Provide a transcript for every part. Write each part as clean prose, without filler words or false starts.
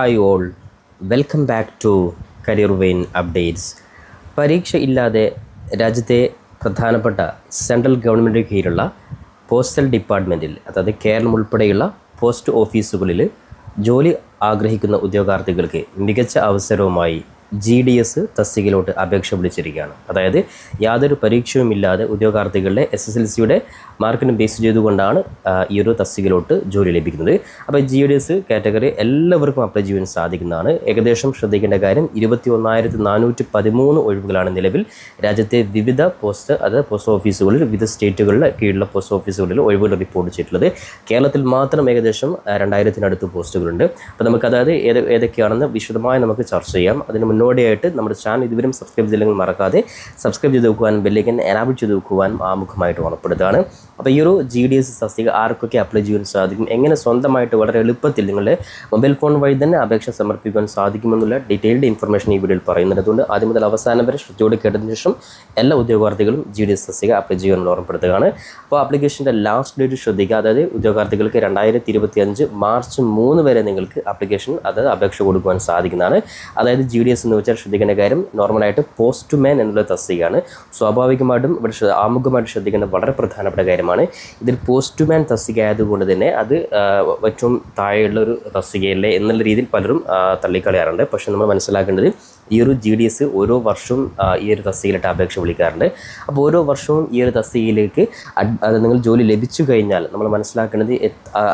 Hi all, welcome back to career വെയിൻ updates. പരീക്ഷ ഇല്ലാതെ രാജ്യത്തെ പ്രധാനപ്പെട്ട സെൻട്രൽ ഗവൺമെൻറ് കീഴിലുള്ള പോസ്റ്റൽ ഡിപ്പാർട്ട്മെൻറ്റിൽ, അതായത് കേരളം ഉൾപ്പെടെയുള്ള പോസ്റ്റ് ഓഫീസുകളിൽ ജോലി ആഗ്രഹിക്കുന്ന ഉദ്യോഗാർത്ഥികൾക്ക് മികച്ച അവസരവുമായി GDS തസ്തികയിലോട്ട് അപേക്ഷ വിളിച്ചിരിക്കുകയാണ്. അതായത് യാതൊരു പരീക്ഷയുമില്ലാതെ ഉദ്യോഗാർത്ഥികളുടെ SSLCയുടെ മാർക്കിന് ബേസ് ചെയ്തുകൊണ്ടാണ് ഈ ഒരു തസ്തികയിലോട്ട് ജോലി ലഭിക്കുന്നത്. അപ്പോൾ GDS കാറ്റഗറി എല്ലാവർക്കും അപ്ലൈ ചെയ്യാൻ സാധിക്കുന്നതാണ്. ഏകദേശം ശ്രദ്ധിക്കേണ്ട കാര്യം 21,413 ഒഴിവുകളാണ് നിലവിൽ രാജ്യത്തെ വിവിധ പോസ്റ്റ് ഓഫീസുകളിൽ, വിവിധ സ്റ്റേറ്റുകളിൽ കീഴിലുള്ള പോസ്റ്റ് ഓഫീസുകളിൽ ഒഴിവുകൾ റിപ്പോർട്ട് ചെയ്തിട്ടുള്ളത്. കേരളത്തിൽ മാത്രം ഏകദേശം 2000-നടുത്ത് പോസ്റ്റുകളുണ്ട്. അപ്പോൾ നമുക്ക് അതായത് ഏതൊക്കെയാണെന്ന് വിശദമായി നമുക്ക് ചർച്ച ചെയ്യാം. അതിന് മുന്നോടിയായിട്ട് നമ്മുടെ ചാനൽ ഇതുവരെയും സബ്സ്ക്രൈബ് ചെയ്തില്ലെങ്കിൽ മറക്കാതെ സബ്സ്ക്രൈബ് ചെയ്ത് വെക്കുവാനും ബെല്ലൈക്കൻ എനാബിൾ ചെയ്ത് വെക്കുവാനും ആമുഖമായിട്ട് ഓർമ്മപ്പെടുത്തുകയാണ്. അപ്പോൾ ഈ ഒരു GDS തസ്തിക ആർക്കൊക്കെ അപ്ലൈ ചെയ്യാൻ സാധിക്കും, എങ്ങനെ സ്വന്തമായിട്ട് വളരെ എളുപ്പത്തിൽ നിങ്ങളുടെ മൊബൈൽ ഫോൺ വഴി തന്നെ അപേക്ഷ സമർപ്പിക്കാൻ സാധിക്കുമെന്നുള്ള ഡീറ്റെയിൽഡ് ഇൻഫർമേഷൻ ഈ വീഡിയോയിൽ പറയുന്നത്. അതുകൊണ്ട് ആദ്യം മുതൽ അവസാനം വരെ ശ്രദ്ധയോടെ കേട്ടതിന് ശേഷം എല്ലാ ഉദ്യോഗാർത്ഥികളും GDS തസ്തിക അപ്ലൈ ചെയ്യാൻ ഓർമ്മപ്പെടുത്തുകയാണ്. അപ്പോൾ ആപ്ലിക്കേഷൻ്റെ ലാസ്റ്റ് ഡേറ്റ് ശ്രദ്ധിക്കുക. അതായത് ഉദ്യോഗാർത്ഥികൾക്ക് 2025 മാർച്ച് 3 വരെ നിങ്ങൾക്ക് അപേക്ഷ കൊടുക്കുവാൻ സാധിക്കുന്നതാണ്. അതായത് GDS എന്ന് വെച്ചാൽ ശ്രദ്ധിക്കേണ്ട കാര്യം നോർമലായിട്ട് പോസ്റ്റ്മാൻ എന്നുള്ള തസ്തികയാണ്. സ്വാഭാവികമായിട്ടും ഇവിടെ ആമുഖമായിട്ട് ശ്രദ്ധിക്കേണ്ട വളരെ പ്രധാനപ്പെട്ട കാര്യമാണ്. ഇതിൽ പോസ്റ്റ്മാൻ തസ്തിക ആയതുകൊണ്ട് തന്നെ അത് ഏറ്റവും താഴെയുള്ള ഒരു തസ്തികയല്ലേ എന്നുള്ള രീതിയിൽ പലരും തള്ളിക്കളയാറുണ്ട്. പക്ഷേ നമ്മൾ മനസ്സിലാക്കേണ്ടത് ഈ ഒരു GDS ഓരോ വർഷവും ഈ ഒരു തസ്തികയിലിട്ട് അപേക്ഷ വിളിക്കാറുണ്ട്. അപ്പോൾ ഓരോ വർഷവും ഈ ഒരു തസ്തികയിലേക്ക് നിങ്ങൾ ജോലി ലഭിച്ചു കഴിഞ്ഞാൽ നമ്മൾ മനസ്സിലാക്കേണ്ടത്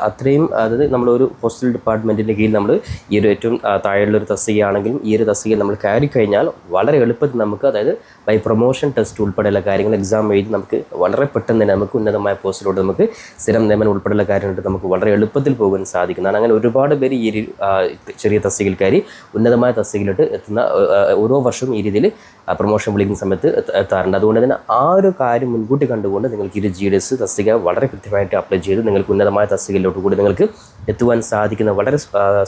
അത്രയും, അതായത് നമ്മളൊരു പോസ്റ്റൽ ഡിപ്പാർട്ട്മെൻറ്റിൻ്റെ കീഴിൽ നമ്മൾ ഈ ഒരു ഏറ്റവും താഴെയുള്ളൊരു തസ്തികയാണെങ്കിലും ഈ ഒരു തസ്തിക നമ്മൾ കയറി കഴിഞ്ഞാൽ വളരെ എളുപ്പത്തിൽ നമുക്ക്, അതായത് ബൈ പ്രൊമോഷൻ ടെസ്റ്റ് ഉൾപ്പെടെയുള്ള കാര്യങ്ങൾ എക്സാം എഴുതി നമുക്ക് വളരെ പെട്ടെന്ന് തന്നെ നമുക്ക് ഉന്നതമായ പോസ്റ്റിലോട്ട് നമുക്ക് സ്ഥിരം നിയമനം ഉൾപ്പെടെയുള്ള കാര്യമായിട്ട് നമുക്ക് വളരെ എളുപ്പത്തിൽ പോകാൻ സാധിക്കുന്നതാണ്. അങ്ങനെ ഒരുപാട് പേര് ഈ ചെറിയ തസ്തികയിൽ കയറി ഉന്നതമായ തസ്തികയിലോട്ട് എത്തുന്ന ഓരോ വർഷവും ഈ രീതിയിൽ പ്രൊമോഷൻ വിളിക്കുന്ന സമയത്ത് എത്താറുണ്ട്. അതുകൊണ്ട് തന്നെ ആ ഒരു കാര്യം മുൻകൂട്ടി കണ്ടുകൊണ്ട് നിങ്ങൾക്ക് ഈ GDS തസ്തിക വളരെ കൃത്യമായിട്ട് അപ്ലൈ ചെയ്ത് നിങ്ങൾക്ക് ഉന്നതമായ തസ്തികയിലോട്ട് കൂടി നിങ്ങൾക്ക് എത്തുവാൻ സാധിക്കുന്ന വളരെ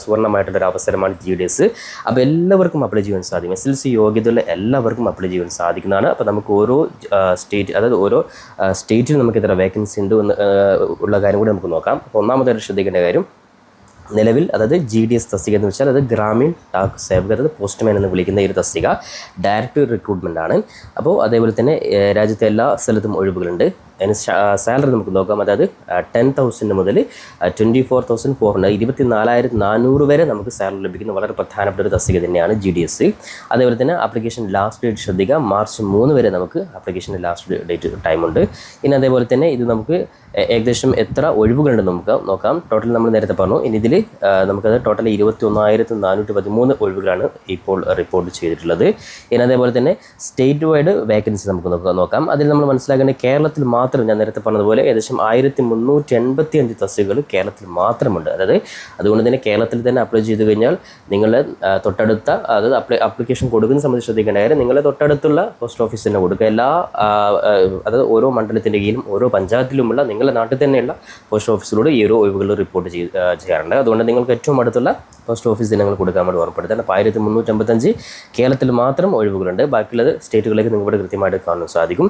സുവർണ്ണമായിട്ടുള്ളൊരു അവസരമാണ് GDS. അപ്പോൾ എല്ലാവർക്കും അപ്ലൈ ചെയ്യാൻ സാധിക്കും. SSLC യോഗ്യതയുള്ള എല്ലാവർക്കും അപ്ലൈ ചെയ്യാൻ സാധിക്കുന്നതാണ്. അപ്പോൾ നമുക്ക് ഓരോ സ്റ്റേറ്റ്, അതായത് ഓരോ സ്റ്റേറ്റിൽ നമുക്ക് എത്ര വേക്കൻസി ഉണ്ട് ഉള്ള കാര്യം കൂടി നമുക്ക് നോക്കാം. അപ്പോൾ ഒന്നാമതായിട്ട് ശ്രദ്ധിക്കേണ്ട കാര്യം, നിലവിൽ അതായത് GDS തസ്തിക എന്ന് വെച്ചാൽ അത് ഗ്രാമീൺ ഡാക് സേവക്, അതായത് പോസ്റ്റ്മാൻ എന്ന് വിളിക്കുന്ന ഈ ഒരു തസ്തിക ഡയറക്റ്റ് റിക്രൂട്ട്മെൻ്റ് ആണ്. അപ്പോൾ അതേപോലെ തന്നെ രാജ്യത്തെ എല്ലാ സ്ഥലത്തും ഒഴിവുകളുണ്ട്. അതിന് സാലറി നമുക്ക് നോക്കാം. അതായത് 10,000 മുതൽ 24,400, 24,400 വരെ നമുക്ക് സാലറി ലഭിക്കുന്ന വളരെ പ്രധാനപ്പെട്ട ഒരു തസ്തിക തന്നെയാണ് GDS. അതേപോലെ തന്നെ ആപ്ലിക്കേഷൻ ലാസ്റ്റ് ഡേറ്റ് ശ്രദ്ധിക്കുക, മാർച്ച് 3 വരെ നമുക്ക് ആപ്ലിക്കേഷൻ്റെ ലാസ്റ്റ് ഡേറ്റ് ടൈമുണ്ട്. ഇനി അതേപോലെ തന്നെ ഇത് നമുക്ക് ഏകദേശം എത്ര ഒഴിവുകളുണ്ടെന്ന് നമുക്ക് നോക്കാം. ടോട്ടൽ നമ്മൾ നേരത്തെ പറഞ്ഞു. ഇനി ഇതിൽ നമുക്കത് ടോട്ടൽ 21,413 ഒഴിവുകളാണ് ഇപ്പോൾ റിപ്പോർട്ട് ചെയ്തിട്ടുള്ളത്. ഇനി അതേപോലെ തന്നെ സ്റ്റേറ്റ് വൈഡ് വേക്കൻസി നമുക്ക് നോക്കാം. അതിൽ നമ്മൾ മനസ്സിലാക്കേണ്ടത് കേരളത്തിൽ മാത്രം, ഞാൻ നേരത്തെ പറഞ്ഞതുപോലെ ഏകദേശം 1,385 തസ്തികകൾ കേരളത്തിൽ മാത്രമുണ്ട്. അതായത് അതുകൊണ്ട് തന്നെ കേരളത്തിൽ തന്നെ അപ്ലൈ ചെയ്ത് കഴിഞ്ഞാൽ നിങ്ങളുടെ തൊട്ടടുത്ത, അതായത് ആപ്ലിക്കേഷൻ കൊടുക്കുന്ന സംബന്ധിച്ച് ശ്രദ്ധിക്കേണ്ട കാര്യം, നിങ്ങളുടെ തൊട്ടടുത്തുള്ള പോസ്റ്റ് ഓഫീസിൽ തന്നെ കൊടുക്കുക. അതായത് ഓരോ മണ്ഡലത്തിൻ്റെ കീഴിലും ഓരോ പഞ്ചായത്തിലുമുള്ള നിങ്ങളുടെ നാട്ടിൽ തന്നെയുള്ള പോസ്റ്റ് ഓഫീസിലൂടെ ഈ ഒരു ഒഴിവുകൾ റിപ്പോർട്ട് ചെയ്യാറുണ്ട്. അതുകൊണ്ട് നിങ്ങൾക്ക് ഏറ്റവും അടുത്തുള്ള പോസ്റ്റ് ഓഫീസിൽ നിങ്ങൾ കൊടുക്കാൻ വേണ്ടി ഉറപ്പെടുത്താൻ. അപ്പോൾ 1,385 കേരളത്തിൽ മാത്രം ഒഴിവുകളുണ്ട്. ബാക്കിയുള്ളത് സ്റ്റേറ്റുകളിലേക്ക് നിങ്ങൾക്ക് കൃത്യമായിട്ട് കാണാൻ സാധിക്കും.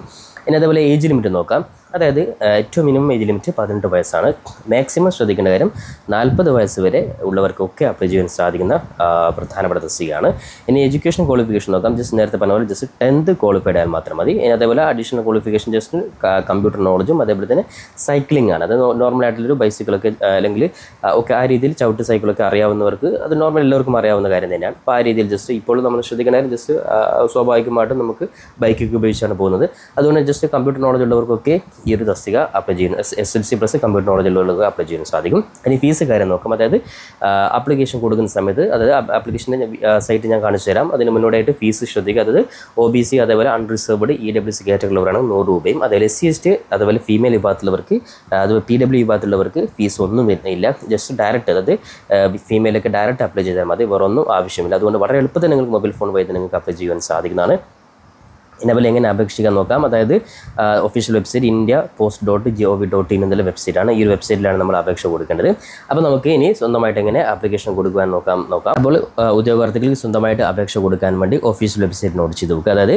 ഇനി അതേപോലെ ഏജ് ലിമിറ്റ് നോക്കാം. അതായത് ഏറ്റവും മിനിമം ഏജ് ലിമിറ്റ് 18 വയസ്സാണ്. മാക്സിമം ശ്രദ്ധിക്കേണ്ട കാര്യം 40 വയസ്സ് വരെ ഉള്ളവർക്കൊക്കെ അപ്ലൈ ചെയ്യാൻ സാധിക്കുന്ന പ്രധാനപ്പെട്ട തസ്തികയാണ്. ഇനി എഡ്യൂക്കേഷൻ ക്വാളിഫിക്കേഷൻ നോക്കാം. ജസ്റ്റ് നേരത്തെ പറഞ്ഞ പോലെ ജസ്റ്റ് 10th ക്വാളിഫൈഡ് ആയാൽ മാത്രം മതി. ഇനി അതേപോലെ അഡീഷണൽ ക്വാളിഫിക്കേഷൻ ജസ്റ്റ് കമ്പ്യൂട്ടർ നോളജും അതേപോലെ തന്നെ സൈക്ലിംഗ് ആണ്. അത് നോർമലായിട്ടുള്ളൊരു ബൈസിക്കിളൊക്കെ അല്ലെങ്കിൽ ഒക്കെ ആ രീതിയിൽ ചവിട്ട് സൈക്കിളൊക്കെ അറിയാവുന്നവർക്ക് അത് നോർമൽ എല്ലാവർക്കും അറിയാവുന്ന കാര്യം തന്നെയാണ്. അപ്പോൾ ആ രീതിയിൽ ജസ്റ്റ് ഇപ്പോൾ നമ്മൾ ശ്രദ്ധിക്കേണ്ട കാര്യം, ജസ്റ്റ് സ്വാഭാവികമായിട്ടും നമുക്ക് ബൈക്കൊക്കെ ഉപയോഗിച്ചാണ് പോകുന്നത്. അതുകൊണ്ട് ജസ്റ്റ് കമ്പ്യൂട്ടർ നോളജ് ഉള്ളവർക്കൊക്കെ ഈ ഒരു തസ്തിക അപ്ലൈ ചെയ്യുന്ന SSLC പ്ലസ് കമ്പ്യൂട്ടർ നോളജ് ഉള്ളവർക്ക് അപ്ലൈ ചെയ്യാൻ സാധിക്കും. ഇനി ഫീസ് കാര്യം നോക്കാം. അതായത് ആപ്ലിക്കേഷൻ കൊടുക്കുന്ന സമയത്ത്, അതായത് ആപ്ലിക്കേഷൻ്റെ സൈറ്റ് ഞാൻ കാണിച്ചു തരാം. അതിന് മുന്നോടിയായിട്ട് ഫീസ് ശ്രദ്ധിക്കുക. അതായത് OBC അതേപോലെ അൺറിസർവ്ഡ് EWC കാറ്റഗറിയുള്ളവരാണ് 100 രൂപയും. അതേപോലെ SC ST അതേപോലെ ഫീമെയിൽ വിഭാഗത്തിലുള്ളവർക്ക്, അതുപോലെ PW വിഭാഗത്തിലുള്ളവർക്ക് ഫീസ് ഒന്നും വരുന്നില്ല. ജസ്റ്റ് ഡയറക്റ്റ്, അതായത് ഫീമെയിലൊക്കെ ഡയറക്റ്റ് അപ്ലൈ ചെയ്താൽ മതി, വേറെ ഒന്നും ആവശ്യമില്ല. അതുകൊണ്ട് വളരെ എളുപ്പത്തിൽ നിങ്ങൾക്ക് മൊബൈൽ ഫോൺ വഴി നിങ്ങൾക്ക് അപ്ലൈ ചെയ്യാൻ സാധിക്കുന്നതാണ്. ഇതേപോലെ എങ്ങനെ അപേക്ഷിക്കാൻ നോക്കാം. അതായത് ഒഫീഷ്യൽ വെബ്സൈറ്റ് india.post.gov.in എന്നുള്ള വെബ്സൈറ്റാണ്. ഈ ഒരു വെബ്സൈറ്റിലാണ് നമ്മൾ അപേക്ഷ കൊടുക്കേണ്ടത്. അപ്പോൾ നമുക്ക് ഇനി സ്വന്തമായിട്ട് എങ്ങനെ ആപ്ലിക്കേഷൻ കൊടുക്കാൻ നോക്കാം. അപ്പോൾ ഉദ്യോഗാർത്ഥികൾക്ക് സ്വന്തമായിട്ട് അപേക്ഷ കൊടുക്കാൻ വേണ്ടി ഒഫീഷ്യൽ വെബ്സൈറ്റ് നോട്ട് ചെയ്ത് നോക്കുക. അതായത്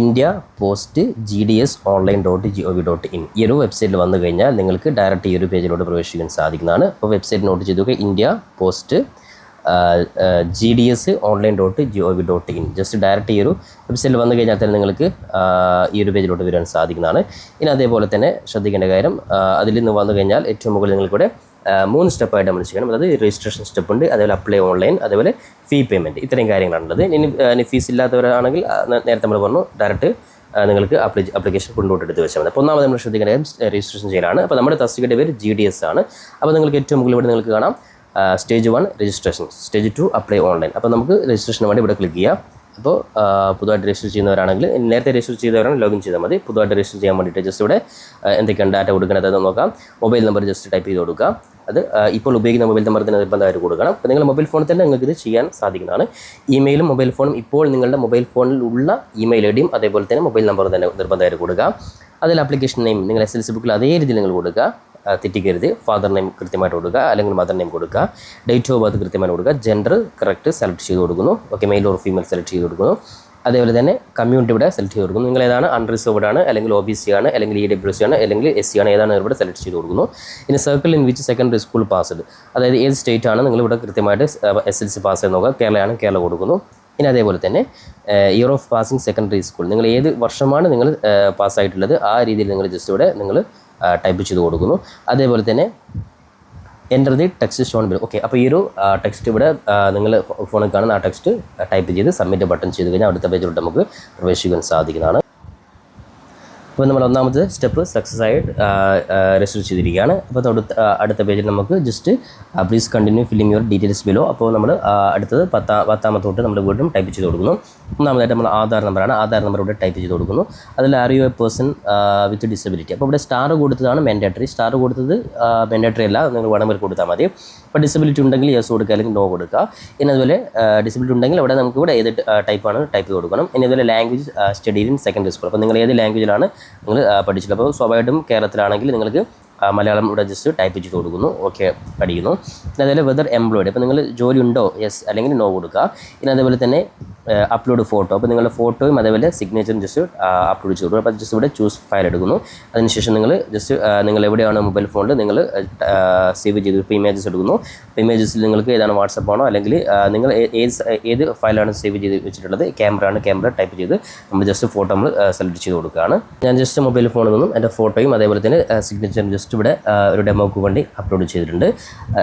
india.post.gds.online.gov.in ഈ ഒരു വെബ്സൈറ്റിൽ വന്നു കഴിഞ്ഞാൽ നിങ്ങൾക്ക് ഡയറക്റ്റ് ഈ ഒരു പേജിലോട്ട് പ്രവേശിക്കാൻ സാധിക്കുന്നതാണ്. അപ്പോൾ വെബ്സൈറ്റ് നോട്ട് ചെയ്ത് നോക്കുക, india.post gds.online.gov.in ജസ്റ്റ് ഡയറക്റ്റ് ഈ ഒരു വെബ്സൈറ്റിൽ വന്നു കഴിഞ്ഞാൽ തന്നെ നിങ്ങൾക്ക് ഈ ഒരു പേജിലോട്ട് വരാൻ സാധിക്കുന്നതാണ്. ഇനി അതേപോലെ തന്നെ ശ്രദ്ധിക്കേണ്ട കാര്യം, അതിൽ നിന്ന് വന്നു കഴിഞ്ഞാൽ ഏറ്റവും മുകളിൽ നിങ്ങൾക്കിവിടെ 3 സ്റ്റെപ്പായിട്ട് നമ്മൾ ചെയ്യണം. അതായത് രജിസ്ട്രേഷൻ സ്റ്റെപ്പ് ഉണ്ട്, അതേപോലെ അപ്ലൈ ഓൺലൈൻ, അതേപോലെ ഫീ പേയ്മെൻറ്റ്, ഇത്രയും കാര്യങ്ങളാണുള്ളത്. ഇനി ഫീസ് ഇല്ലാത്തവരാണെങ്കിൽ നേരത്തെ നമ്മൾ പറഞ്ഞു ഡയറക്റ്റ് നിങ്ങൾക്ക് ആപ്ലിക്കേഷൻ കൊണ്ടുപോയിട്ട് വെച്ചാൽ മതി. അപ്പോൾ ഒന്നാമത് നമ്മൾ ശ്രദ്ധിക്കേണ്ട കാര്യം രജിസ്ട്രേഷൻ ചെയ്യലാണ്. അപ്പോൾ നമ്മുടെ തസ്തികയുടെ പേര് GDS ആണ്. അപ്പോൾ നിങ്ങൾക്ക് ഏറ്റവും മുകളിൽ ഇവിടെ നിങ്ങൾക്ക് കാണാം stage 1 registration, stage 2 apply online. അപ്പോൾ നമുക്ക് രജിസ്ട്രേഷന് വേണ്ടി ഇവിടെ ക്ലിക്ക് ചെയ്യാം. അപ്പോൾ പുതുതായിട്ട് രജിസ്റ്റർ ചെയ്യുന്നവരാണെങ്കിൽ നേരത്തെ രജിസ്റ്റർ ചെയ്തവരാണെങ്കിൽ ലോഗിൻ ചെയ്താൽ മതി. പുതുതായിട്ട് രജിസ്റ്റർ ചെയ്യാൻ വേണ്ടിയിട്ട് ജസ്റ്റ് ഇവിടെ എന്തൊക്കെയാണ് ഡാറ്റ കൊടുക്കേണ്ടതെന്ന് നോക്കാം. മൊബൈൽ നമ്പർ ജസ്റ്റ് ടൈപ്പ് ചെയ്ത് കൊടുക്കുക. അത് ഇപ്പോൾ ഉപയോഗിക്കുന്ന മൊബൈൽ നമ്പർ തന്നെ നിർബന്ധമായിട്ട് കൊടുക്കണം. അപ്പോൾ നിങ്ങൾ മൊബൈൽ ഫോണിൽ തന്നെ നിങ്ങൾക്ക് ഇത് ചെയ്യാൻ സാധിക്കുന്നതാണ്. ഇമെയിലും മൊബൈൽ ഫോണും ഇപ്പോൾ നിങ്ങളുടെ മൊബൈൽ ഫോണിലുള്ള ഇമെയിൽ ഐഡിയും അതേപോലെ തന്നെ മൊബൈൽ നമ്പർ തന്നെ നിർബന്ധമായിട്ട് കൊടുക്കുക. അതിൽ ആപ്ലിക്കേഷൻ നെയിം നിങ്ങൾ SLC ബുക്കിൽ അതേ രീതിയിൽ നിങ്ങൾ കൊടുക്കുക, തെറ്റിക്കരുത്. ഫാദർ നെയിം കൃത്യമായിട്ട് കൊടുക്കുക, അല്ലെങ്കിൽ മദർ നെയിം കൊടുക്കുക. ഡേറ്റ് ഓഫ് ബർത്ത് കൃത്യമായിട്ട് കൊടുക്കുക. ജെൻഡർ കറക്റ്റ് സെലക്ട് ചെയ്ത് കൊടുക്കുന്നു. Okay, male or female select ചെയ്ത് കൊടുക്കുന്നു. അതേപോലെ തന്നെ കമ്മ്യൂണിറ്റി ഇവിടെ സെലക്ട് ചെയ്ത് കൊടുക്കുന്നു. നിങ്ങൾ ഏതാണ് അൺറിസർവ്ഡ് ആണ്, അല്ലെങ്കിൽ OBC ആണ്, അല്ലെങ്കിൽ EWC ആണ്, അല്ലെങ്കിൽ SC ആണ്, ഏതാണ് ഇവിടെ സെലക്ട് ചെയ്ത് കൊടുക്കുന്നു. ഇനി circle in which secondary school passed, അതായത് ഏത് സ്റ്റേറ്റ് ആണ് നിങ്ങൾ ഇവിടെ കൃത്യമായിട്ട് SLC പാസ് ചെയ്ത് നോക്കുക. കേരളയാണ്, കേരള കൊടുക്കുന്നു. ഇനി അതേപോലെ തന്നെ year of passing secondary school, നിങ്ങൾ ഏത് വർഷമാണ് നിങ്ങൾ പാസ്സായിട്ടുള്ളത് ആ രീതിയിൽ നിങ്ങൾ ജസ്റ്റ് ഇവിടെ നിങ്ങൾ ടൈപ്പ് ചെയ്ത് കൊടുക്കുന്നു. അതേപോലെ തന്നെ enter the text Sean below. Okay, അപ്പോൾ ഈ ഒരു ടെക്സ്റ്റ് ഇവിടെ നിങ്ങൾ ഫോണിൽ കാണുന്ന ആ ടെക്സ്റ്റ് ടൈപ്പ് ചെയ്ത് സബ്മിറ്റ് ബട്ടൺ ചെയ്ത് കഴിഞ്ഞാൽ അടുത്ത പേജിലോട്ട് നമുക്ക് പ്രവേശിക്കാൻ സാധിക്കുന്നതാണ്. അപ്പോൾ നമ്മൾ ഒന്നാമത്തെ സ്റ്റെപ്പ് സക്സസ് ആയിട്ട് രജിസ്റ്റർ ചെയ്തിരിക്കുകയാണ്. അപ്പോൾ അടുത്ത പേജിൽ നമുക്ക് just please continue filling your details below. അപ്പോൾ നമ്മൾ അടുത്തത് പത്താമത്തെ തൊട്ട് നമ്മൾ വീണ്ടും ടൈപ്പ് ചെയ്ത് കൊടുക്കുന്നു. ഒന്നാമതായിട്ട് നമ്മൾ ആധാർ നമ്പറാണ്. ആധാർ നമ്പർ ഇവിടെ ടൈപ്പ് ചെയ്ത് കൊടുക്കുന്നു. അതിൽ are you A person with disability. അപ്പോൾ ഇവിടെ സ്റ്റാർ കൊടുത്തതാണ് മാൻഡേറ്ററി. സ്റ്റാർ കൊടുത്തത് മാൻഡേറ്ററി അല്ല, നിങ്ങൾ വേണമെങ്കിൽ കൊടുത്താൽ മതി. അപ്പോൾ ഡിസബിലിറ്റി ഉണ്ടെങ്കിൽ യെസ് കൊടുക്കുക, അല്ലെങ്കിൽ നോ കൊടുക്കുക. ഇനി അതുപോലെ ഡിസബിലിറ്റി ഉണ്ടെങ്കിൽ അവിടെ നമുക്ക് ഇവിടെ ഏത് ടൈപ്പാണ് ടൈപ്പ് ചെയ്ത് കൊടുക്കണം. ഇനി അതുപോലെ language studied in secondary school. അപ്പോൾ നിങ്ങൾ ഏത് ലാംഗ്വേജിലാണ് നിങ്ങൾ പഠിച്ചില്ല. അപ്പോൾ സ്വാഭാവികമായിട്ടും കേരളത്തിലാണെങ്കിൽ നിങ്ങൾക്ക് മലയാളം ഇവിടെ ജസ്റ്റ് ടൈപ്പ് ചെയ്ത് കൊടുക്കുന്നു. ഓക്കെ, പഠിക്കുന്നു. അതേപോലെ വെദർ എംപ്ലോയിഡ്, അപ്പോൾ നിങ്ങൾ ജോലി ഉണ്ടോ യെസ് അല്ലെങ്കിൽ നോ കൊടുക്കുക. ഇനി അതേപോലെ തന്നെ അപ്ലോഡ് ഫോട്ടോ, അപ്പോൾ നിങ്ങളുടെ ഫോട്ടോയും അതേപോലെ സിഗ്നേച്ചറും ജസ്റ്റ് അപ്ലോഡ് ചെയ്ത് കൊടുക്കും. അപ്പോൾ ജസ്റ്റ് ഇവിടെ ചൂസ് ഫയൽ എടുക്കുന്നു. അതിനുശേഷം നിങ്ങൾ ജസ്റ്റ് നിങ്ങൾ എവിടെയാണ് മൊബൈൽ ഫോണിൽ നിങ്ങൾ സേവ് ചെയ്ത് ഇപ്പോൾ ഇമേജസ് എടുക്കുന്നു. ഇമേജസിൽ നിങ്ങൾക്ക് ഏതാണ് വാട്സപ്പാണോ അല്ലെങ്കിൽ നിങ്ങൾ ഏത് ഫയലാണ് സേവ് ചെയ്ത് വെച്ചിട്ടുള്ളത്, ക്യാമറ ടൈപ്പ് ചെയ്ത് നമ്മൾ ജസ്റ്റ് ഫോട്ടോ നമ്മൾ സെലക്ട് ചെയ്ത് കൊടുക്കുകയാണ്. ഞാൻ ജസ്റ്റ് മൊബൈൽ ഫോണിൽ നിന്നും എൻ്റെ ഫോട്ടോയും അതേപോലെ തന്നെ സിഗ്നേച്ചറും ജസ്റ്റ് ഇവിടെ ഒരു ഡെമോക്ക് വേണ്ടി അപ്ലോഡ് ചെയ്തിട്ടുണ്ട്.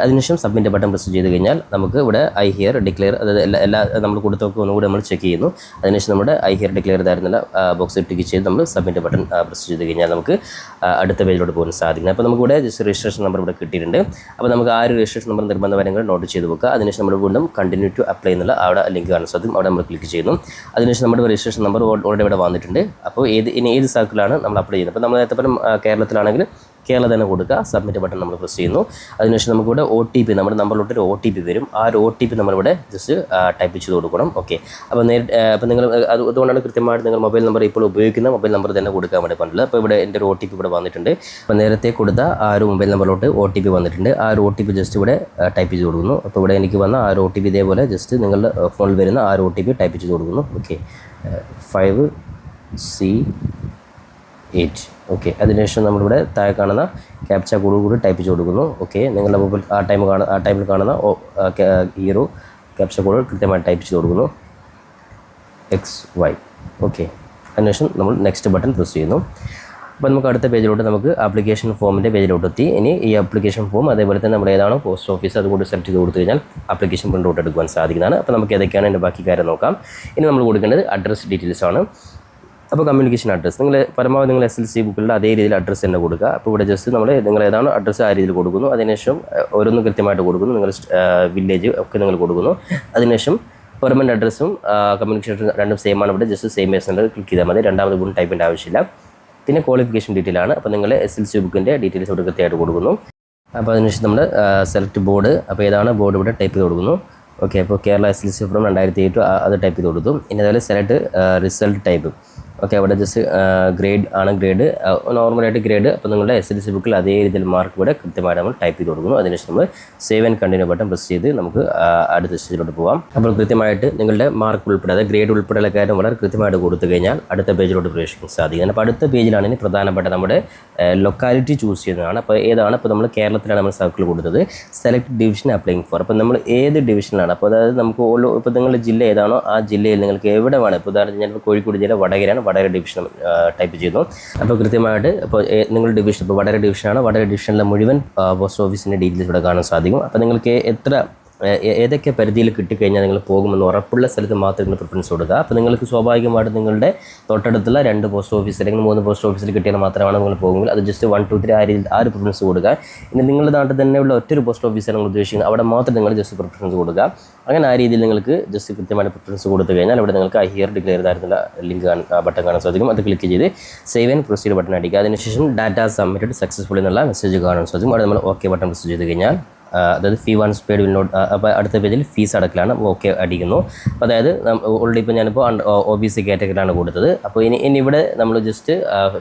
അതിനുശേഷം സബ്മിറ്റ് ബട്ടൺ പ്രസ് ചെയ്ത് കഴിഞ്ഞാൽ നമുക്ക് ഇവിടെ ഐ ഹിയർ ഡിക്ലെയർ, അതായത് എല്ലാ നമ്മൾ കൊടുത്തൊക്കെ ഒന്നുകൂടി നമ്മൾ ചെക്ക് ചെയ്യുന്നു. അതിനുശേഷം നമ്മുടെ ഐ ഹിയർ ഡിക്ലെയർ ചെയ്തായിരുന്നില്ല ബോക്സ് ടിക്ക് ചെയ്ത് നമ്മൾ സബ്മിറ്റ് ബട്ടൺ പ്രസ് ചെയ്ത് കഴിഞ്ഞാൽ നമുക്ക് അടുത്ത പേജിലോട്ട് പോകാൻ സാധിക്കുന്നത്. അപ്പോൾ നമുക്കിവിടെ ജസ്റ്റ് രജിസ്ട്രേഷൻ നമ്പർ ഇവിടെ കിട്ടിയിട്ടുണ്ട്. അപ്പോൾ നമുക്ക് ആ ഒരു രജിസ്ട്രേഷൻ നമ്പർ നിർബന്ധമായും നോട്ട് ചെയ്ത് വെക്കുക. അതിനുശേഷം നമ്മൾ വീണ്ടും കണ്ടിന്യൂ ടു അപ്ലൈ എന്നുള്ള അവിടെ ലിങ്ക് കാണാൻ സാധിക്കും. അവിടെ നമ്മൾ ക്ലിക്ക് ചെയ്യുന്നു. അതിനുശേഷം നമ്മുടെ രജിസ്ട്രേഷൻ നമ്പർ ഓൾറെഡി ഇവിടെ വന്നിട്ടുണ്ട്. അപ്പോൾ ഏത് സർക്കിളാണ് നമ്മൾ അപ്ലൈ ചെയ്യുന്നത്. അപ്പോൾ നമ്മൾ നേരത്തെ പറഞ്ഞ കേരളത്തിലാണെങ്കിൽ കേരള തന്നെ കൊടുക്കുക. സബ്മിറ്റ് ബട്ടൺ നമ്മൾ പ്രസ് ചെയ്യുന്നു. അതിനുശേഷം നമുക്കിവിടെ OTP, നമ്മുടെ നമ്പറിലോട്ട് ഒരു OTP വരും. ആ ഒരു OTP നമ്മളിവിടെ ജസ്റ്റ് ടൈപ്പ് ചെയ്ത് കൊടുക്കണം. ഓക്കെ, അപ്പോൾ അപ്പോൾ നിങ്ങൾ അതുകൊണ്ടാണ് കൃത്യമായിട്ട് നിങ്ങൾ മൊബൈൽ നമ്പർ ഇപ്പോൾ ഉപയോഗിക്കുന്ന മൊബൈൽ നമ്പർ തന്നെ കൊടുക്കാൻ വേണ്ടി പറഞ്ഞിട്ടുള്ളത്. അപ്പോൾ ഇവിടെ എൻ്റെ ഒരു OTP ഇവിടെ വന്നിട്ടുണ്ട്. അപ്പോൾ നേരത്തെ കൊടുത്ത ആ ഒരു മൊബൈൽ നമ്പറിലോട്ട് OTP വന്നിട്ടുണ്ട്. ആ ഒരു OTP ജസ്റ്റ് ഇവിടെ ടൈപ്പ് ചെയ്ത് കൊടുക്കുന്നു. അപ്പോൾ ഇവിടെ എനിക്ക് വന്ന ആ ഒരു OTP ഇതേപോലെ ജസ്റ്റ് നിങ്ങളുടെ ഫോണിൽ വരുന്ന ആ ഒരു OTP ടൈപ്പ് ചെയ്ത് കൊടുക്കുന്നു. Okay, 5C8. ഓക്കെ, അതിനുശേഷം നമ്മളിവിടെ താഴെ കാണുന്ന ക്യാപ്ച കൂടി ടൈപ്പ് ചെയ്ത് കൊടുക്കുന്നു. ഓക്കെ, നിങ്ങളുടെ മൊബൈൽ ആ ടൈമിൽ കാണുന്ന ഈ ഒരു ക്യാപ്ച കോഡ് കൃത്യമായിട്ട് ടൈപ്പ് ചെയ്ത് കൊടുക്കുന്നു. XY. ഓക്കെ, അതിനുശേഷം നമ്മൾ നെക്സ്റ്റ് ബട്ടൺ പ്രസ് ചെയ്യുന്നു. അപ്പോൾ നമുക്ക് അടുത്ത പേജിലോട്ട് നമുക്ക് ആപ്ലിക്കേഷൻ ഫോമിൻ്റെ പേജിലോട്ട് എത്തി. ഇനി ഈ ആപ്ലിക്കേഷൻ ഫോം അതേപോലെ തന്നെ നമ്മൾ ഏതാണോ പോസ്റ്റ് ഓഫീസ് അതുകൊണ്ട് സെലക്ട് ചെയ്ത് കൊടുത്തു കഴിഞ്ഞാൽ ആപ്ലിക്കേഷൻ പ്രിൻ്റ് എടുക്കുവാൻ സാധിക്കുന്നതാണ്. അപ്പോൾ നമുക്ക് ഏതൊക്കെയാണ് എൻ്റെ ബാക്കി കാര്യം നോക്കാം. ഇനി നമ്മൾ കൊടുക്കേണ്ടത് അഡ്രസ് ഡീറ്റെയിൽസ് ആണ്. അപ്പോൾ കമ്മ്യൂണിക്കേഷൻ അഡ്രസ്സ് നിങ്ങൾ പരമാവധി നിങ്ങൾ SLC ബുക്കിലുള്ള അതേ രീതിയിൽ അഡ്രസ്സ് തന്നെ കൊടുക്കുക. അപ്പോൾ ഇവിടെ ജസ്റ്റ് നിങ്ങൾ ഏതാണ് അഡ്രസ്സ് ആ രീതിയിൽ കൊടുക്കുന്നു. അതിനുശേഷം ഓരോന്നും കൃത്യമായിട്ട് കൊടുക്കുന്നു. നിങ്ങൾ വില്ലേജ് ഒക്കെ നിങ്ങൾ കൊടുക്കുന്നു. അതിനുശേഷം പെർമനൻറ്റ് അഡ്രസ്സും കമ്മ്യൂണിക്കേഷൻ അഡ്രസ്സും രണ്ടും സെയിം ആണ്. ഇവിടെ ജസ്റ്റ് സെയിം ആസ് ക്ലിക്ക് ചെയ്താൽ മതി. രണ്ടാമത് വീണ്ടും ടൈപ്പിൻ്റെ ആവശ്യമില്ല. പിന്നെ ക്വാളിഫിക്കേഷൻ ഡീറ്റെയിൽ ആണ്. അപ്പോൾ നിങ്ങൾ SLC ബുക്കിൻ്റെ ഡീറ്റെയിൽസ് ഇവിടെ കൃത്യമായിട്ട് കൊടുക്കുന്നു. അപ്പോൾ അതിനുശേഷം നമ്മൾ സെലക്ട് ബോർഡ്, അപ്പോൾ ഏതാണ് ബോർഡ് ഇവിടെ ടൈപ്പ് ചെയ്ത് കൊടുക്കുന്നു. ഓക്കെ, അപ്പോൾ കേരള SLC ഫ്രം 2008 അത് ടൈപ്പ് ചെയ്ത് കൊടുത്തു. ഇനി അതുപോലെ സെലക്ട് റിസൾട്ട് ടൈപ്പ്, ഓക്കെ, അവിടെ ജസ്റ്റ് ഗ്രേഡ് ആണ്, ഗ്രേഡ് നോർമലായിട്ട് ഗ്രേഡ്. അപ്പോൾ നിങ്ങളുടെ SSLC ബുക്കിൽ അതേ രീതിയിൽ മാർക്ക് ഇവിടെ കൃത്യമായിട്ട് നമ്മൾ ടൈപ്പ് ചെയ്ത് കൊടുക്കുന്നു. അതിനുശേഷം നമ്മൾ save and continue button press ചെയ്ത് നമുക്ക് അടുത്ത സ്റ്റേജിലോട്ട് പോകാം. അപ്പോൾ കൃത്യമായിട്ട് നിങ്ങളുടെ മാർക്ക് ഉൾപ്പെടെ, അതായത് ഗ്രേഡ് ഉൾപ്പെടെയുള്ള കാര്യം വളരെ കൃത്യമായിട്ട് കൊടുത്തു കഴിഞ്ഞാൽ അടുത്ത പേജിലോട്ട് പ്രവേശിക്കാൻ സാധിക്കും. അപ്പോൾ അടുത്ത പേജിലാണ് ഇനി പ്രധാനപ്പെട്ട നമ്മുടെ ലൊക്കാലിറ്റി ചൂസ് ചെയ്യുന്നതാണ്. അപ്പോൾ ഏതാണ്, ഇപ്പോൾ നമ്മൾ കേരളത്തിലാണ് നമ്മൾ സർക്കിൾ കൊടുത്തത്. Select division applying four. അപ്പോൾ നമ്മൾ ഏത് ഡിവിഷനിലാണ്, അപ്പോൾ അതായത് നമുക്ക് ഇപ്പോൾ നിങ്ങളുടെ ജില്ല ഏതാണോ ആ ജില്ലയിൽ നിങ്ങൾക്ക് എവിടെ വേണം, ഇപ്പോൾ ഉദാഹരണത്തിന് ഞാനിപ്പോൾ കോഴിക്കോട് ജില്ല വടകരയാണ്, വടകര ഡിവിഷൻ ടൈപ്പ് ചെയ്തു. അപ്പോൾ കൃത്യമായിട്ട് ഇപ്പോൾ നിങ്ങളുടെ ഡിവിഷൻ, ഇപ്പോൾ വടകര ഡിവിഷനാണ്, വടകര ഡിവിഷനിലെ മുഴുവൻ പോസ്റ്റ് ഓഫീസിൻ്റെ ഡീറ്റെയിൽസ് ഇവിടെ കാണാൻ സാധിക്കും. അപ്പോൾ നിങ്ങൾക്ക് ഏതൊക്കെ പരിധിയിൽ കിട്ടിക്കഴിഞ്ഞാൽ നിങ്ങൾ പോകുമെന്ന് ഉറപ്പുള്ള സ്ഥലത്ത് മാത്രം നിങ്ങൾ പ്രിഫറൻസ് കൊടുക്കുക. അപ്പോൾ നിങ്ങൾക്ക് സ്വാഭാവികമായിട്ട് നിങ്ങളുടെ തൊട്ടടുത്തുള്ള 2 പോസ്റ്റ് ഓഫീസ് അല്ലെങ്കിൽ 3 പോസ്റ്റ് ഓഫീസിൽ കിട്ടിയാൽ മാത്രമാണ് നിങ്ങൾ പോകുമെങ്കിൽ അത് ജസ്റ്റ് 1, 2, 3 ആ ഒരു പ്രിഫറൻസ് കൊടുക്കുക. ഇനി നിങ്ങളുടെ നാട്ടിൽ തന്നെയുള്ള ഒറ്റൊരു പോസ്റ്റ് ഓഫീസാണ് നിങ്ങൾ ഉദ്ദേശിക്കുന്നത്, അവിടെ മാത്രം നിങ്ങൾ ജസ്റ്റ് പ്രിഫറൻസ് കൊടുക്കുക. അങ്ങനെ ആ രീതിയിൽ നിങ്ങൾക്ക് ജസ്റ്റ് കൃത്യമായിട്ട് പ്രിഫറൻസ് കൊടുത്തു കഴിഞ്ഞാൽ ഇവിടെ നിങ്ങൾക്ക് ഹിയർ ഡിക്ലെയർ ചെയ്തായിരുന്ന ലിങ്ക് ബട്ടൺ കാണാൻ സാധിക്കും. അത് ക്ലിക്ക് ചെയ്ത് സേവ് ആൻഡ് പ്രൊസീഡ് ബട്ടൺ അടിക്കുക. അതിനുശേഷം ഡാറ്റ സബ്മിറ്റഡ് സക്സസ്ഫുൾ എന്നുള്ള മെസ്സേജ് കാണാൻ സാധിക്കും. അവിടെ നമ്മൾ ഓക്കെ ബട്ടൺ പ്രസ് ചെയ്ത് കഴിഞ്ഞാൽ അതായത് ഫീ വൺസ് പെയ്ഡ് വിൽ നോട്ട്, അപ്പോൾ അടുത്ത പേജിൽ ഫീസ് അടക്കലാണ്, ഓക്കെ അടിക്കുന്നു. അപ്പോൾ അതായത് ഓൾറെഡി ഇപ്പോൾ ഞാനിപ്പോൾ OBC കാറ്റഗറിയിലാണ് കൊടുത്തത്. അപ്പോൾ ഇനി ഇവിടെ നമ്മൾ ജസ്റ്റ്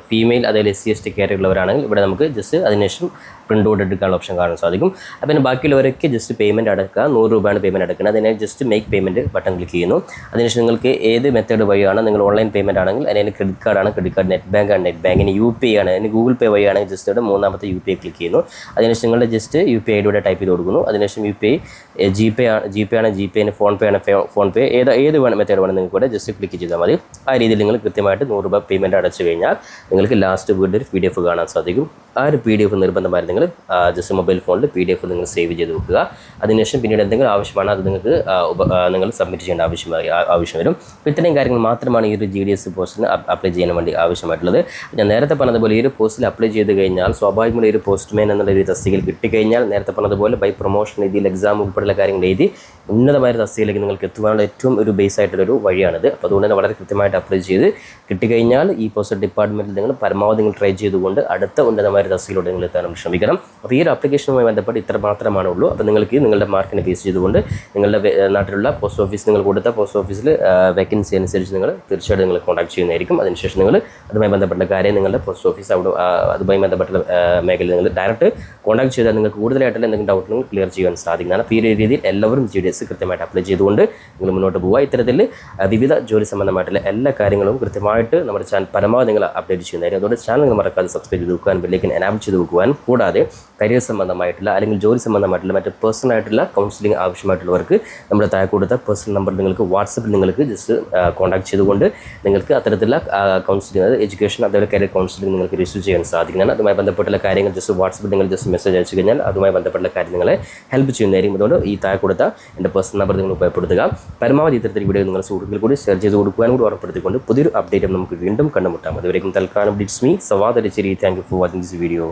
ഫീമെയിൽ അതായത് SC ST കാറ്റഗറി ഉള്ളവരാണെങ്കിൽ ഇവിടെ നമുക്ക് ജസ്റ്റ് അതിനുശേഷം പ്രിൻ്റ് ഔട്ട് എടുക്കാനുള്ള ഓപ്ഷൻ കാണാൻ സാധിക്കും. അപ്പോൾ പിന്നെ ബാക്കിയുള്ളവരൊക്കെ ജസ്റ്റ് പേയ്മെൻറ്റ് അടക്കുക, 100 രൂപയാണ് പേയ്മെൻറ്റ് അടക്കുന്നത്. അതിനെ just make payment button click ചെയ്യുന്നു. അതിനുശേഷം നിങ്ങൾക്ക് ഏത് മെത്തേഡ് വഴിയാണ്, നിങ്ങൾ ഓൺലൈൻ പേയ്മെൻറ്റ് ആണെങ്കിൽ അതിന് ക്രെഡിറ്റ് കാർഡാണ്, ക്രെഡിറ്റ് കാർഡ്, നെറ്റ് ബാങ്ക് ആണ്, നെറ്റ് ബാങ്കിന് UPI ആണ്, അതിന് ഗൂഗിൾ പേ വഴിയാണെങ്കിൽ ജസ്റ്റ് ഇവിടെ മൂന്നാമത്തെ UPI ക്ലിക്ക് ചെയ്യുന്നു. അതിനുശേഷം നിങ്ങളുടെ ജസ്റ്റ് UPI ID ടൈപ്പ് ചെയ്ത് കൊടുക്കുന്നു. അതിനുശേഷം UPI GPay ആണ്, GPay ഫോൺ പേ ആണ്, ഫോൺ പേ ഏത് മെത്തേഡ് വേണം നിങ്ങൾക്ക് ഇവിടെ ജസ്റ്റ് ക്ലിക്ക് ചെയ്താൽ മതി. ആ രീതിയിൽ നിങ്ങൾ കൃത്യമായിട്ട് 100 രൂപ പേയ്മെൻറ്റ് അടച്ചു കഴിഞ്ഞാൽ നിങ്ങൾക്ക് ലാസ്റ്റ് വീണ്ടും ഒരു PDF കാണാൻ സാധിക്കും. ആ ഒരു PDF നിർബന്ധമായിട്ട് നിങ്ങൾ ജസ്റ്റ് മൊബൈൽ ഫോണിൽ PDF നിങ്ങൾ സേവ് ചെയ്ത് വെക്കുക. അതിനുശേഷം പിന്നീട് എന്തെങ്കിലും ആവശ്യമാണ് അത് നിങ്ങൾക്ക് നിങ്ങൾ സബ്മിറ്റ് ചെയ്യേണ്ട ആവശ്യം വരും. അപ്പോൾ ഇത്രയും കാര്യങ്ങൾ മാത്രമാണ് ഈ ഒരു GDS പോസ്റ്റിന് അപ്ലൈ ചെയ്യാൻ വേണ്ടി ആവശ്യമായിട്ടുള്ളത്. ഞാൻ നേരത്തെ പറഞ്ഞതുപോലെ ഈ ഒരു പോസ്റ്റിൽ അപ്ലൈ ചെയ്ത് കഴിഞ്ഞാൽ സ്വാഭാവികമായി ഒരു പോസ്റ്റ്മാൻ എന്നുള്ള ഒരു തസ്തികയിൽ കിട്ടിക്കഴിഞ്ഞാൽ നേരത്തെ പറഞ്ഞതുപോലെ ബൈ പ്രൊമോഷൻ രീതിയിൽ എക്സാം ഉൾപ്പെടെയുള്ള കാര്യങ്ങൾ എഴുതി ഉന്നതമായ തസ്തികയിലേക്ക് നിങ്ങൾക്ക് എത്തുവാനുള്ള ഏറ്റവും ഒരു ബേസ് ആയിട്ടുള്ളൊരു വഴിയാണിത്. അപ്പോൾ അതുകൊണ്ട് തന്നെ വളരെ കൃത്യമായിട്ട് അപ്ലൈ ചെയ്ത് കിട്ടിക്കഴിഞ്ഞാൽ ഈ പോസ്റ്റ് ഡിപ്പാർട്ട്മെൻറ്റിൽ നിങ്ങൾ പരമാവധി നിങ്ങൾ ട്രൈ ചെയ്തുകൊണ്ട് അടുത്ത ഉന്നതമായ തസ്തികയിലൂടെ നിങ്ങൾ എത്താൻ ശ്രമിക്കണം. അപ്പോൾ ഈ ഒരു ആപ്ലിക്കേഷനുമായി ബന്ധപ്പെട്ട് ഇത്ര മാത്രമാണ് ഉള്ളൂ. അപ്പോൾ നിങ്ങൾക്ക് നിങ്ങളുടെ മാർക്കിനെ ബേസ് ചെയ്തുകൊണ്ട് നിങ്ങളുടെ നാട്ടിലുള്ള പോസ്റ്റ് ഓഫീസ് നിങ്ങൾ കൊടുത്ത പോസ്റ്റ് ഓഫീസിൽ വേക്കൻസി അനുസരിച്ച് നിങ്ങൾ തീർച്ചയായിട്ടും നിങ്ങൾ കോൺടാക്ട് ചെയ്യുന്നതായിരിക്കും. അതിനുശേഷം നിങ്ങൾ അതുമായി ബന്ധപ്പെട്ട കാര്യം നിങ്ങളുടെ പോസ്റ്റ് ഓഫീസ് അവിടെ അതുമായി ബന്ധപ്പെട്ട മേഖലയിൽ നിങ്ങൾ ഡയറക്റ്റ് കോൺടാക്ട് ചെയ്താൽ നിങ്ങൾക്ക് കൂടുതലായിട്ടുള്ള എന്തെങ്കിലും ഡൗട്ട് നിങ്ങൾ ക്ലിയർ ചെയ്യാൻ സാധിക്കുന്നതാണ്. അപ്പോൾ ഈ രീതിയിൽ എല്ലാവരും GDS കൃത്യമായിട്ട് അപ്ലൈ ചെയ്തുകൊണ്ട് നിങ്ങൾ മുന്നോട്ട് പോകുക. ഇത്തരത്തിൽ വിവിധ ജോലി സംബന്ധമായിട്ടുള്ള എല്ലാ കാര്യങ്ങളും കൃത്യമായിട്ട് നമ്മുടെ ചാനൽ പരമാവധി നിങ്ങൾ അപ്ഡേറ്റ് ചെയ്യുന്നതായിരിക്കും. അതുകൊണ്ട് ചാനൽ നിങ്ങൾ മറക്കാതെ സബ്സ്ക്രൈബ് ചെയ്ത് വെക്കുവാൻ, ബെല്ലൈക്കൻ എനാബിൾ ചെയ്ത് വെക്കുവാൻ, കൂടാതെ കരിയർ സംബന്ധമായിട്ടുള്ള അല്ലെങ്കിൽ ജോലി സംബന്ധമായിട്ടുള്ള മറ്റ് പേഴ്സണൽ ആയിട്ടുള്ള കൗൺസിലിംഗ് ആവശ്യമായിട്ടുള്ളവർക്ക് നമ്മുടെ താഴെ കൊടുത്ത പേഴ്സണൽ നമ്പർ നിങ്ങൾക്ക് വാട്സപ്പിൽ നിങ്ങൾക്ക് ജസ്റ്റ് കോൺടാക്ട് ചെയ്തുകൊണ്ട് നിങ്ങൾക്ക് അത്തരത്തിലുള്ള കൗൺസിലിംഗ്, അതായത് എഡ്യൂക്കേഷൻ അതുപോലെ കരിയർ കൗൺസിലിംഗ് നിങ്ങൾക്ക് രജിസ്റ്റർ ചെയ്യാൻ സാധിക്കുന്നതാണ്. അതുമായി ബന്ധപ്പെട്ടുള്ള കാര്യങ്ങൾ ജസ്റ്റ് വാട്സപ്പിൽ നിങ്ങൾ ജസ്റ്റ് മെസ്സേജ് അയച്ചു കഴിഞ്ഞാൽ അതുമായി ബന്ധപ്പെട്ട കാര്യം നിങ്ങളെ ഹെൽപ്പ് ചെയ്യുന്നതായിരിക്കും. അതുകൊണ്ട് ഈ താഴെ കൊടുത്ത എൻ്റെ പേഴ്സണൽ നമ്പർ നിങ്ങൾ ഉപയോഗപ്പെടുത്തുക. പരമാവധി ഇത്തരത്തിൽ വീഡിയോ നിങ്ങൾ സുഹൃത്തുക്കൾ കൂടി ഷെയർ ചെയ്ത് കൊടുക്കുവാനും കൂടി ഉറപ്പെടുത്തിക്കൊണ്ട് പുതിയൊരു അപ്ഡേറ്റും നമുക്ക് വീണ്ടും കണ്ടുമുട്ടാം. അതുവരെയും തൽക്കാലം it's me Sawad Aricheri. Thank you for watching this video.